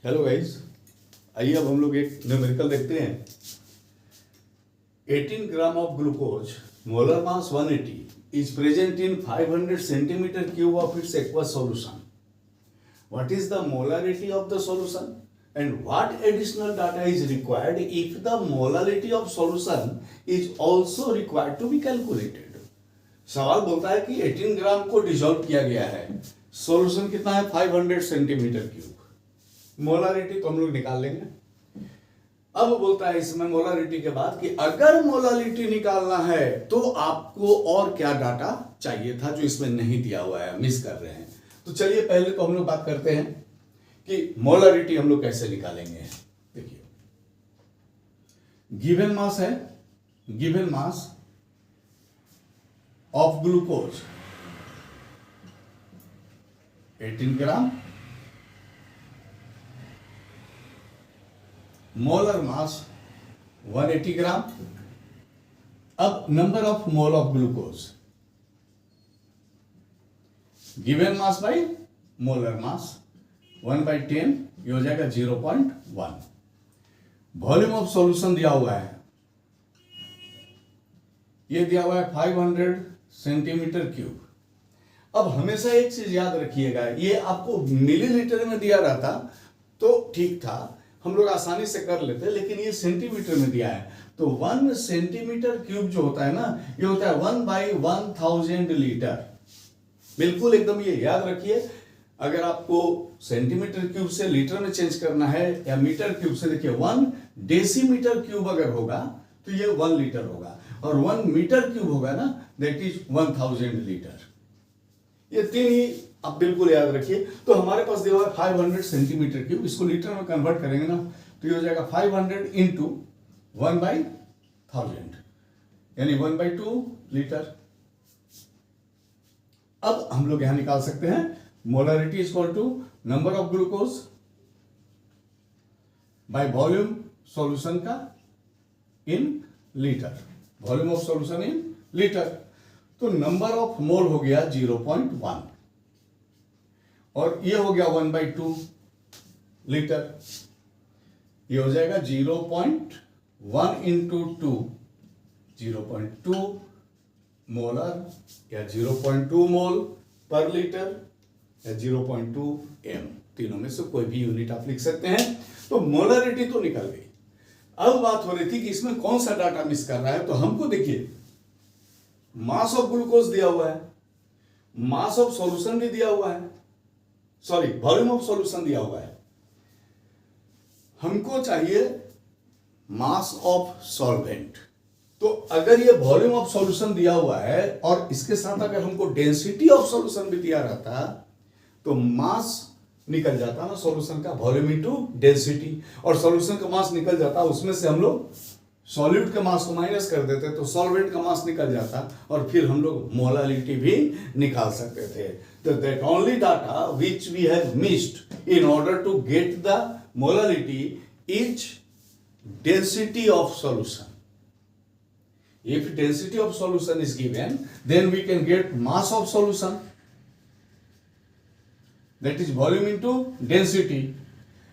Hello guys, आइए अब हम लोग एक न्यूमेरिकल देखते हैं। 18 gram of glucose, molar mass 180, is present in 500 centimeter cube of its aqueous solution. What is the molarity of the solution and what additional data is required if the molarity of solution is also required to be calculated? सवाल बोलता है कि 18 ग्राम को dissolve किया गया है, solution कितना है 500 सेंटीमीटर क्यूब, मोलारिटी तो हम लोग निकाल लेंगे। अब बोलता है इसमें मोलारिटी के बाद कि अगर मोलारिटी निकालना है तो आपको और क्या डाटा चाहिए था जो इसमें नहीं दिया हुआ है, मिस कर रहे हैं। तो चलिए पहले तो हम लोग बात करते हैं कि मोलारिटी हम लोग कैसे निकालेंगे। देखिए, गिवन मास है, given mass of glucose 18 gram, molar mass 180 ग्राम। अब number of mole of glucose, given mass by molar mass 1/10, ये हो जाएगा 0.1। वॉल्यूम ऑफ सॉल्यूशन दिया हुआ है, ये दिया हुआ है 500 सेंटीमीटर क्यूब। अब हमेशा एक चीज याद रखिएगा, ये आपको मिलीलीटर में दिया रहता तो ठीक था, हम लोग आसानी से कर लेते, लेकिन ये सेंटीमीटर में दिया है। तो 1 सेंटीमीटर क्यूब जो होता है ना, ये होता है 1/1000 लीटर। बिल्कुल एकदम ये याद रखिए। अगर आपको सेंटीमीटर क्यूब से लीटर में चेंज करना है या मीटर क्यूब से, देखिए 1 डेसीमीटर क्यूब अगर होगा तो ये 1 लीटर होगा, और 1 मीटर क्यूब होगा ना, दैट इज 1000 लीटर। ये तीन ही आप बिल्कुल याद रखिए। तो हमारे पास दिया हुआ है 500 सेंटीमीटर क्यूब, इसको लीटर में कन्वर्ट करेंगे ना तो ये हो जाएगा 500 इंटू 1/1000 यानी 1/2 लीटर। अब हम लोग यहां निकाल सकते हैं molarity is equal to number of glucose by volume solution का in litre, volume of solution in litre. तो नंबर ऑफ मोल हो गया 0.1 और ये हो गया 1/2 लीटर, ये हो जाएगा 0.1 इंटू 2, 0.2 मोलर या 0.2 मोल पर लीटर या 0.2 एम, तीनों में से कोई भी यूनिट आप लिख सकते हैं। तो मोलरिटी तो निकल गई। अब बात हो रही थी कि इसमें कौन सा डाटा मिस कर रहा है। तो हमको देखिए, मास ऑफ ग्लूकोज दिया हुआ है, मास ऑफ सॉल्यूशन भी दिया हुआ है, सॉरी वॉल्यूम ऑफ सॉल्यूशन दिया हुआ है। हमको चाहिए मास ऑफ सॉल्वेंट। तो अगर ये वॉल्यूम ऑफ सॉल्यूशन दिया हुआ है और इसके साथ अगर हमको डेंसिटी ऑफ सॉल्यूशन भी दिया रहता तो मास निकल जाता ना सॉल्यूशन का, वॉल्यूम इनटू डेंसिटी, और सॉल्यूशन का मास निकल जाता, उसमें से हम लोग सॉल्यूट के मास को माइनस कर देते तो सॉल्वेंट का मास निकल जाता और फिर हम लोग मोलारिटी भी निकाल सकते थे। तो that only data which we have missed in order to get the molarity is density of solution. If density of solution is given, then we can get mass of solution, that is volume into density,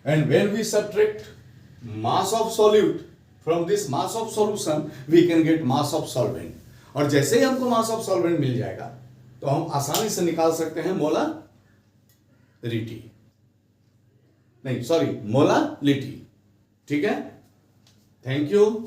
and when we subtract mass of solute from this mass of solution, we can get mass of solvent. और जैसे ही हमको mass of solvent मिल जाएगा तो हम आसानी से निकाल सकते हैं मोलारिटी, नहीं सॉरी मोलालिटी। ठीक है, थैंक यू।